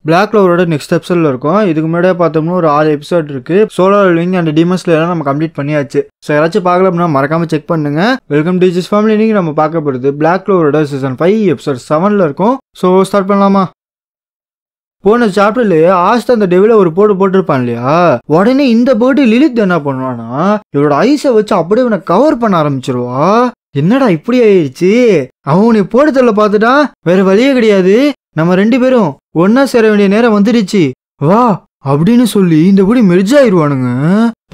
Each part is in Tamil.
பிளாக் கிளவரோட நெக்ஸ்ட் எபிசோட்ல இருக்கும். இதுக்கு முன்னாடியே பார்த்தோம்னா ஒரு 6 எபிசோட் இருக்கு. Solar wing and demon slayer நம்ம கம்ப்ளீட் பண்ணியாச்சு. ஸோ யாராச்சும் பார்க்கல அப்படின்னா மறக்காம செக் பண்ணுங்க. Welcome to this family. இன்னைக்கு நம்ம பார்க்க போகிறது பிளாக் கிளவரோட சீசன் 5 எபிசோட் 7ல இருக்கும். ஸோ ஸ்டார்ட் பண்ணலாமா? போன சாப்டர்லயே ஆஸ்தா அந்த டெவில ஒரு போட்டிருப்பான் இல்லையா, உடனே இந்த போட்டு லிலித் என்ன பண்ணுவானா இவரோட ஐஸை வச்சு அப்படியே இவனை கவர் பண்ண ஆரம்பிச்சிருவா. என்னடா இப்படி ஆயிடுச்சு, அவனை போடுதல பார்த்துட்டா வேற வழியே கிடையாது, நம்ம 2 பேரும் ஒன்னா சேர வேண்டிய நேரம் வந்துடுச்சு வா அப்படின்னு சொல்லி இந்த படி மெர்ஜ் ஆயிடுவானுங்க.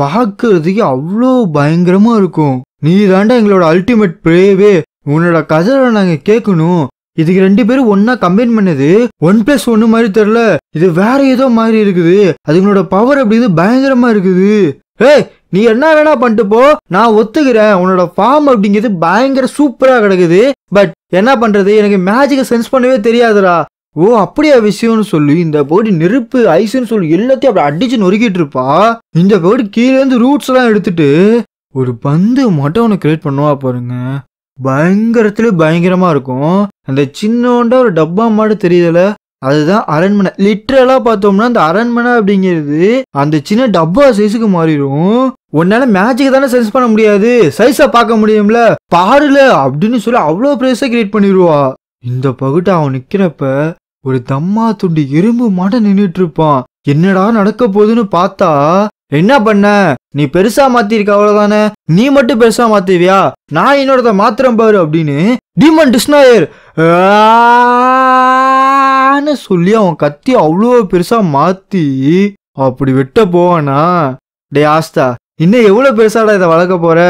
பார்க்கறதுக்கு அவ்வளோ பயங்கரமா இருக்கும். நீ தாண்டா எங்களோட அல்டிமேட் பிரேவே, உன்னோட கதையை நாங்க கேட்கணும். இதுக்கு 2 பேரும் ஒன்னா கம்பைன் பண்ணது 1+1 மாதிரி தெரியல, இது வேற ஏதோ மாதிரி இருக்குது. அதுங்களோட பவர் அப்படி பயங்கரமா இருக்குது. ஏய் நீ என்ன வேணா பண்ணிட்டு போ, நான் ஒத்துக்கிறேன். உன்னோட ஃபார்ம் அப்படிங்கிறது பயங்கர சூப்பரா கிடக்குது. பட் என்ன பண்றது, எனக்கு மேஜிக்கை சென்ஸ் பண்ணவே தெரியாதுடா. ஓ அப்படியா விஷயம்னு சொல்லி இந்த போடி நெருப்பு ஐஸ்ன்னு சொல்லி எல்லாத்தையும் அப்படி அடிச்சு நொறுக்கிட்டு இருப்பா. இந்த போடி கீழே இருந்து ரூட்ஸ் எல்லாம் எடுத்துட்டு ஒரு பந்து மட்டும் ஒன்று கிரியேட் பண்ணுவா பாருங்க. பயங்கரத்துல பயங்கரமா இருக்கும். அந்த சின்னோண்டா ஒரு டப்பா மாடு தெரியுதுல, அதுதான் அரண்மனை. லிட்டரலா பார்த்தோம்னா அந்த அரண்மனை அப்படிங்கிறது அந்த சின்ன டப்பா சைஸுக்கு மாறிடும். உன்னால மேஜிக் தானே சென்ஸ் பண்ண முடியாது, சைஸா பார்க்க முடியும்ல, பாருல அப்படின்னு சொல்லி அவ்வளோ பிரைஸா கிரியேட் பண்ணிடுவா. இந்த பகுட்டை அவன் நிக்கிறப்ப ஒரு தம்மா துண்டி எறும்பு மாட்ட நின்றுட்டு இருப்பான். என்னடா நடக்க போகுதுன்னு பார்த்தா, என்ன பண்ண நீ பெருசா மாத்திருக்க அவ்வளவுதானே, நீ மட்டும் பெருசா மாத்துவியா, நான் என்னோட மாத்திரம் பாரு அப்படின்னு டீமன் டிஸ்னாயர் சொல்லி அவன் கத்தி அவ்வளோ பெருசா மாத்தி அப்படி வெட்ட போவானா. டே ஆஸ்தா, இன்னும் எவ்வளவு பெருசாடா இதை வளர்க்க போற,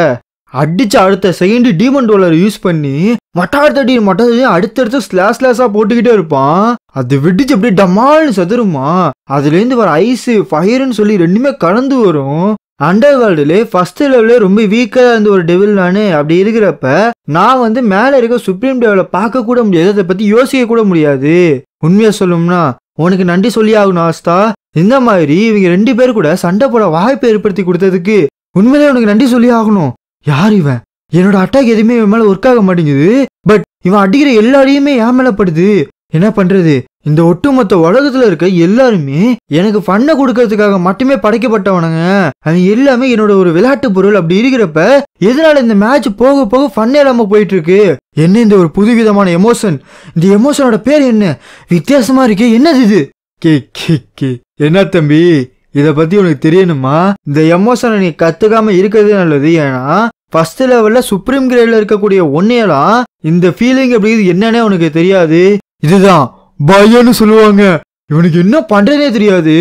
அடிச்சு அடுத்த செகண்ட் டீமன் ரோலர் யூஸ் பண்ணி மட்டாடி அடுத்தடுத்து ஸ்லாஸா போட்டுக்கிட்டே இருப்பான். அது வெடிச்சு அப்படியே டமால்னு சதுருமா. அதுல இருந்து வர ஐஸ் ஃபயர்னு சொல்லி 2மே கலந்து வரும். அண்டர் வேர்ல்டுல ஃபர்ஸ்ட் லெவல்ல ரொம்ப வீக்கா இருந்த ஒரு டெவில் நானு. அப்படி இருக்கிறப்ப நான் மேல இருக்க சுப்ரீம் டெவில பார்க்க கூட முடியாது, அதை பத்தி யோசிக்க கூட முடியாது. உண்மையா சொல்லணும்னா உனக்கு நன்றி சொல்லி ஆகணும் ஆஸ்தா. இந்த மாதிரி இவங்க 2 பேர் கூட சண்டை போட வாய்ப்பை ஏற்படுத்தி கொடுத்ததுக்கு உண்மையிலே உனக்கு நன்றி சொல்லி ஆகணும். யார் இவன், என்னோட அட்டாக் எதுவுமே இவன் மேல ஒர்க் ஆக மாட்டேங்குது, பட் இவன் அடிக்கிற எல்லாரையுமே என் மேல படுது. என்ன பண்றது, இந்த ஒட்டுமொத்த உலகத்துல இருக்க எல்லாருமே எனக்கு பண்ண கொடுக்கறதுக்காக மட்டுமே படைக்கப்பட்டவனுங்க. அவன் எல்லாமே என்னோட ஒரு விளையாட்டு பொருள். அப்படி இருக்கிறப்ப எதனால இந்த மேட்ச் போக போக ஃபன்னே இல்லாம போயிட்டு இருக்கு. என்ன இந்த ஒரு புதுவிதமான எமோஷன், இந்த எமோஷனோட பேர் என்ன, வித்தியாசமா இருக்கு, என்னது இது? கே என்ன தம்பி, இத பத்தி உனக்கு தெரியணுமா? இந்த எமோஷனை நீ கத்துக்காம இருக்கிறதே நல்லது. ஏன்னா ஃபர்ஸ்ட் லெவல்ல சுப்ரீம் கிரேட்ல இருக்கக்கூடிய ஒன்னையெல்லாம் இந்த ஃபீலிங் அப்படி என்னன்னே உனக்கு தெரியாது. இதுதான் பயம்னு சொல்லுவாங்க. இவனுக்கு என்ன பண்றதே தெரியாது.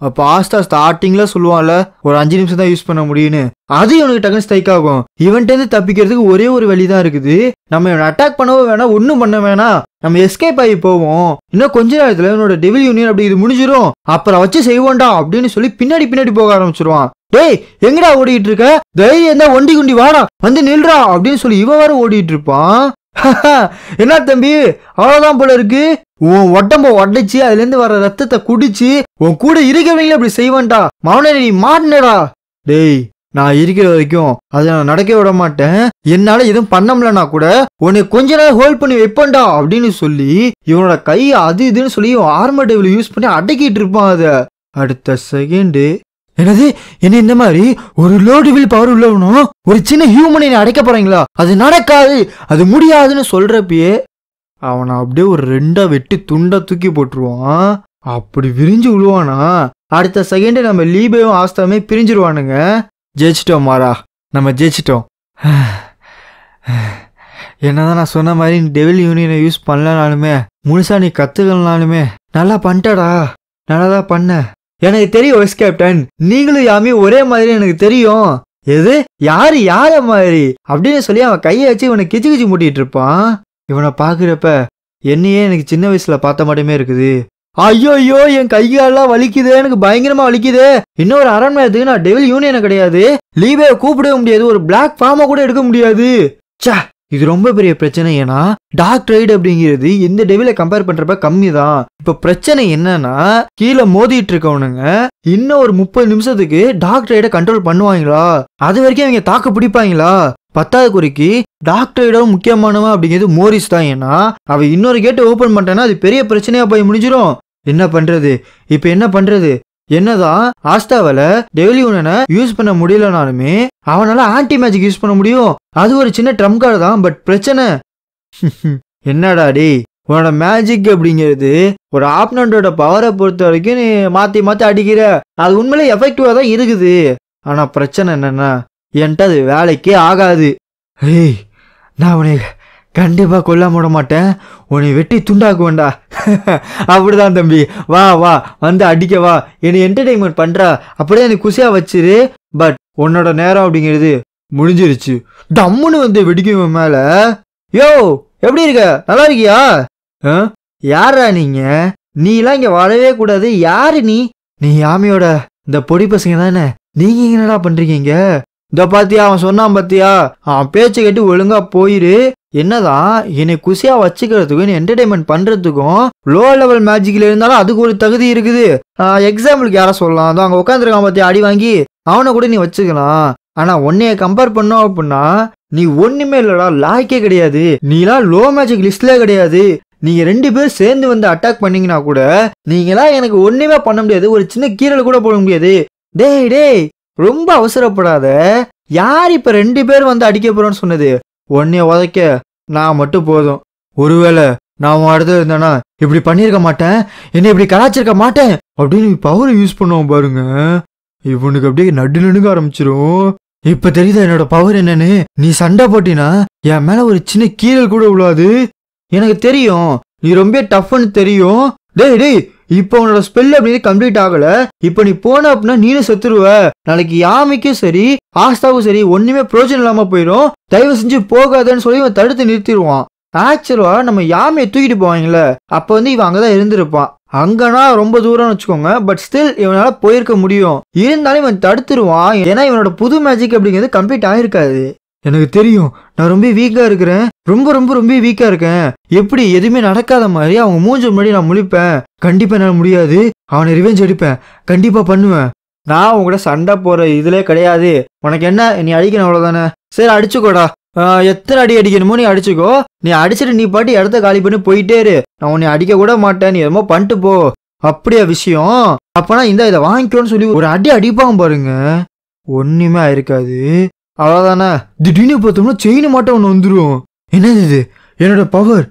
அப்ப ஆஸ்தா ஸ்டார்டிங்ல சொல்லுவான்ல ஒரு 5 நிமிஷம் தான் யூஸ் பண்ண முடியும்னு, அது இவனுக்கு டக்குனு ஸ்ட்ரைக் ஆகும். இவன்ட்டு இருந்து தப்பிக்கிறதுக்கு ஒரே ஒரு வழிதான் இருக்குது. நம்ம இவனை அட்டாக் பண்ணவும் வேணாம், ஒன்னும் பண்ண வேணாம், நம்ம எஸ்கேப் ஆகி போவோம். இன்னும் கொஞ்ச நேரத்துல இவனோட டெவில் யூனியன் அப்படி இது முடிஞ்சிரும், அப்புறம் வச்சு செய்வோண்டா அப்படின்னு சொல்லி பின்னாடி போக ஆரம்பிச்சிருவான். டேய் எங்கடா ஓடிட்டு இருக்க, தைரியம் தான் ஒண்டி குண்டி வாடா வந்து நில்றா அப்படின்னு சொல்லி இவன் வேற ஓடிட்டு இருப்பான். என்ன தம்பி அவ்வளவுதான் போல இருக்கு, உன் உடம்ப உடைச்சு அதுல இருந்து வர ரத்தத்தை குடிச்சு உன் கூட இருக்கவங்களே அப்படி செய்வான்டா, மவனே நீ மாட்டினடா. டேய் நான் இருக்கிற வரைக்கும் அதை நான் நடக்க விட மாட்டேன், என்னால எதுவும் பண்ணம்லனா கூட உன்னை கொஞ்ச நேரம் ஹோல்ட் பண்ணி வைப்பேன்டா அப்படின்னு சொல்லி இவனோட கை அது இதுன்னு சொல்லி ஆர்மர் டெவில் யூஸ் பண்ணி அடக்கிட்டு இருப்பான். அத அடுத்த செகண்ட் என்னது, என்ன இந்த மாதிரி ஒரு லோடுவில் பவர் உள்ளவனும் ஒரு சின்ன ஹியூமனை அடைக்க போறீங்களா, அது நடக்காது, அது முடியாதுன்னு சொல்றப்பயே அவனை அப்படியே ஒரு 2 வெட்டி துண்டா தூக்கி போட்டுருவான். அப்படி விரிஞ்சு விழுவானா. அடுத்த செகண்ட் நம்ம லீபேவும் ஆஸ்தாமே பிரிஞ்சிருவானுங்க. ஜெயிச்சிட்டோம் மாறா, நம்ம ஜெயிச்சிட்டோம். என்னதான் நான் சொன்ன மாதிரி டெவில் யூனியனை யூஸ் பண்ணலனாலுமே முழுசா நீ கத்துக்கலனாலுமே நல்லா பண்ணிட்டடா, நல்லாதான் பண்ண. எனக்கு தெரியும் வைஸ் கேப்டன், நீங்களும் யாமே ஒரே மாதிரி எனக்கு தெரியும். எது யார மாதிரி அப்படின்னு சொல்லி அவன் கையை வச்சு இவனை கிச்சு மூட்டிட்டு இருப்பான். இவனை பாக்குறப்ப என்னையே எனக்கு சின்ன வயசுல பார்த்த மட்டுமே இருக்குது. ஐயோ என் கைகாலெல்லாம் வலிக்குது, எனக்கு பயங்கரமா வலிக்குது. இன்னொரு அரண்மனைக்கு நான் டெவில் யூனியனை கிடையாது, லீவே கூப்பிடவே முடியாது, ஒரு பிளாக் ஃபார்மை கூட எடுக்க முடியாது. சா இது ரொம்ப பெரிய பிரச்சனை. ஏன்னா டார்க் ரைடு அப்படிங்கிறது இந்த டெவில கம்பேர் பண்றப்ப கம்மி தான். இப்ப பிரச்சனை என்னன்னா கீழே மோதிட்டு இருக்கவனுங்க இன்னும் ஒரு 30 நிமிஷத்துக்கு டார்க் ரைடை கண்ட்ரோல் பண்ணுவாங்களா, அது வரைக்கும் அவங்க தாக்கு பிடிப்பாங்களா? 10வது குறிக்கு டார்க் ரைடரும் முக்கியமானவன் அப்படிங்கிறது மோரிஸ் தான். ஏன்னா அவ இன்னொரு கேட்டை ஓபன் பண்ணிட்டானா அது பெரிய பிரச்சனையா போய் முடிஞ்சிடும். என்ன பண்றது? இப்ப என்ன பண்றது? என்னதான் ஆஸ்தாவால டெய்லி உடனே யூஸ் பண்ண முடியலனாலுமே அவனால ஆன்டி மேஜிக் யூஸ் பண்ண முடியும். அது ஒரு சின்ன ட்ரம் கார்டு தான். பட் பிரச்சனை என்னடா டேய், உன்னோட மேஜிக் அப்படிங்கிறது ஒரு ஆப்னண்டோட பவரை பொறுத்த வரைக்கும் நீ மாத்தி மாத்தி அடிக்கிற. அது உண்மையிலே எஃபெக்டிவா தான் இருக்குது. ஆனா பிரச்சனை என்னன்னா என்கிட்ட அது வேலைக்கே ஆகாது. ஏய், நான் உன்னை கண்டிப்பா கொல்லாம விட மாட்டேன். உன்னை வெட்டி துண்டாக்குவேன்டா. அப்படிதான் தம்பி, வா வா வந்து அடிக்க வா, என்னை என்டர்டைன்மெண்ட் பண்றா, அப்படியே எனக்கு குசியா வச்சிரு. பட் உன்னோட நேரம் அப்படிங்கிறது முடிஞ்சிருச்சு. டம்முன்னு வந்து வெடிக்கும் மேல. யோ, எப்படி இருக்க? நல்லா இருக்கியா? யாரா நீங்க? நீ எல்லாம் இங்க வரவே கூடாது. யாரு நீ? நீ யாமியோட இந்த பொடி பசங்க தானே? நீங்க என்னடா பண்றீங்க? இந்த பாத்தியா, அவன் சொன்னான் பாத்தியா? அவன் பேச்சு கேட்டு ஒழுங்கா போயிரு. என்னதான் என்னை குசியா வச்சுக்கிறதுக்கும் என்டர்டைன்மெண்ட் பண்றதுக்கும் லோ லெவல் மேஜிக்ல இருந்தாலும் அதுக்கு ஒரு தகுதி இருக்குது. எக்ஸாம்பிளுக்கு யார சொல்லலாம், அதோ அங்க உட்காந்துருக்கான் பாத்தியா அடி வாங்கி, அவனை கூட நீ வச்சுக்கலாம். ஆனா உன்னைய கம்பேர் பண்ணோம் அப்படின்னா நீ ஒண்ணுமே இல்லடா, லாய்க்கே கிடையாது. நீலாம் லோ மேஜிக் லிஸ்ட்ல கிடையாது. நீங்க 2 பேர் சேர்ந்து வந்து அட்டாக் பண்ணீங்கன்னா கூட நீங்களாம் எனக்கு ஒண்ணுமே பண்ண முடியாது. ஒரு சின்ன கீரல் கூட போட முடியாது. டேய் டேய், ரொம்ப அவசரப்படாத. யார் இப்ப 2 பேர் வந்து அடிக்க போறோன்னு சொன்னது? உன்னைய உதைக்க நான் மட்டும் போதும். ஒருவேளை நான் உன் இடத்துல இருந்தேன்னா இப்படி பண்ணிருக்க மாட்டேன், என்னை இப்படி கலாச்சிருக்க மாட்டேன் அப்படின்னு பவர் யூஸ் பண்ணுவோம் பாருங்க. இவனுக்கு அப்படியே நடுநடுங்க ஆரம்பிச்சிரும். இப்ப தெரியுதா என்னோட பவர் என்னன்னு? நீ சண்டை போட்டினா என் மேல ஒரு சின்ன கீரல் கூட விழாது. எனக்கு தெரியும் நீ ரொம்ப டஃப்னு தெரியும். டேய் டேய், இப்ப உன்னோட ஸ்பெல் அப்படின்னு கம்ப்ளீட் ஆகல. இப்ப நீ போன அப்படின்னா நீனும் செத்துருவ. நாளைக்கு யாமிக்கும் சரி ஆஸ்தாவும் சரி ஒண்ணுமே பிரோஜனம் இல்லாம போயிடும். தயவு செஞ்சு போகாதன்னு சொல்லி இவன் தடுத்து நிறுத்திடுவான். ஆக்சுவலா நம்ம யாமையை தூக்கிட்டு போவாங்கல்ல, அப்ப வந்து இவன் அங்கதான் இருந்திருப்பான். அங்கன்னா ரொம்ப தூரம்னு வச்சுக்கோங்க. பட் ஸ்டில் இவனால போயிருக்க முடியும். இருந்தாலும் இவன் தடுத்துருவான். ஏன்னா இவனோட புது மேஜிக் அப்படிங்கிறது கம்ப்ளீட் ஆயிருக்காது. எனக்கு தெரியும் நான் ரொம்ப வீக்கா இருக்கிறேன். ரொம்ப ரொம்ப ரொம்ப வீக்கா இருக்கேன். எப்படி எதுவுமே நடக்காத மாதிரி அவங்க மூஞ்ச முன்னாடி நான் முழிப்பேன். கண்டிப்பா என்னால முடியாது. அவனை ரிவெஞ்ச் எடுப்பேன். கண்டிப்பா பண்ணுவேன். நான் உங்கள்கிட்ட சண்டை போற இதுல கிடையாது. உனக்கு என்ன, நீ அடிக்கணும் அவ்வளவுதானே? சரி அடிச்சுக்கோடா. எத்தனை அடி அடிக்கணுமோ நீ அடிச்சுக்கோ. நீ அடிச்சுட்டு நீ பாட்டி இடத்த காலி பண்ணி போயிட்டே இரு. நான் உன்னை அடிக்க கூட மாட்டேன். நீ எதுமோ பண்ணிட்டு போ. அப்படியா விஷயம்? அப்பனா இதை வாங்கிக்கோன்னு சொல்லி ஒரு அடி அடிப்பாங்க பாருங்க. ஒண்ணுமே ஆயிருக்காது. அவ்வளவுதானே. திடீர்னு பார்த்தோம்னா செயின் மாட்டம் ஒன்று வந்துடும். என்னது இது? என்னோட பவர்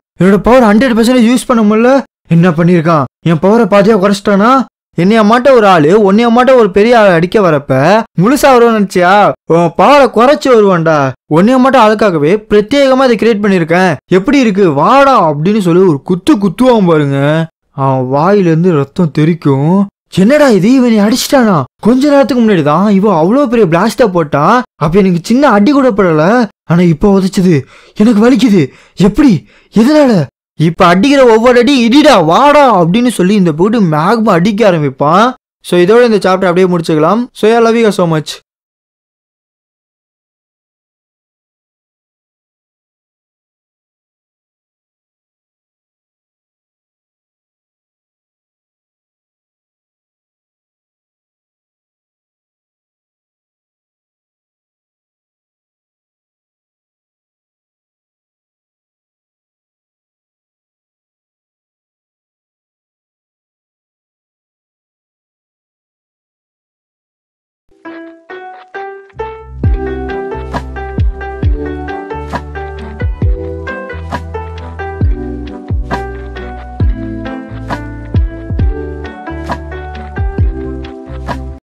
100% யூஸ் பண்ண முடியல. என்ன பண்ணிருக்கான்? என் பவரை பாதியா குறைச்சிட்டானா? என்னைய மாட்ட ஒரு ஆளு உன்னைய மாட்ட ஒரு பெரிய ஆளை அடிக்க வரப்ப முழுசா வருவான்னு நினைச்சியா? பவரை குறைச்சி வருவான்டா. உன்னைய மாட்ட ஆளுக்காகவே பிரத்யேகமா இதை கிரியேட் பண்ணிருக்கேன். எப்படி இருக்கு வாடா அப்படின்னு சொல்லி ஒரு குத்துவான் பாருங்க. அவன் வாயிலிருந்து ரத்தம் தெரிக்கும். என்னடா இது, இவனை அடிச்சிட்டானா? கொஞ்ச நேரத்துக்கு முன்னாடிதான் இவன் அவ்வளவு பெரிய பிளாஸ்டா போட்டான். அப்ப எனக்கு சின்ன அடி கூட படல. ஆனா இப்ப உதைச்சது எனக்கு வலிக்குது. எப்படி? எதனால? இப்ப அடிக்கிற ஒவ்வொரு அடி இடிடா வாடா அப்படின்னு சொல்லி இந்த போட்டு மேக்மா அடிக்க ஆரம்பிப்பான். ஸோ இதோட இந்த சாப்டர் அப்படியே முடிச்சுக்கலாம். So I love you so much.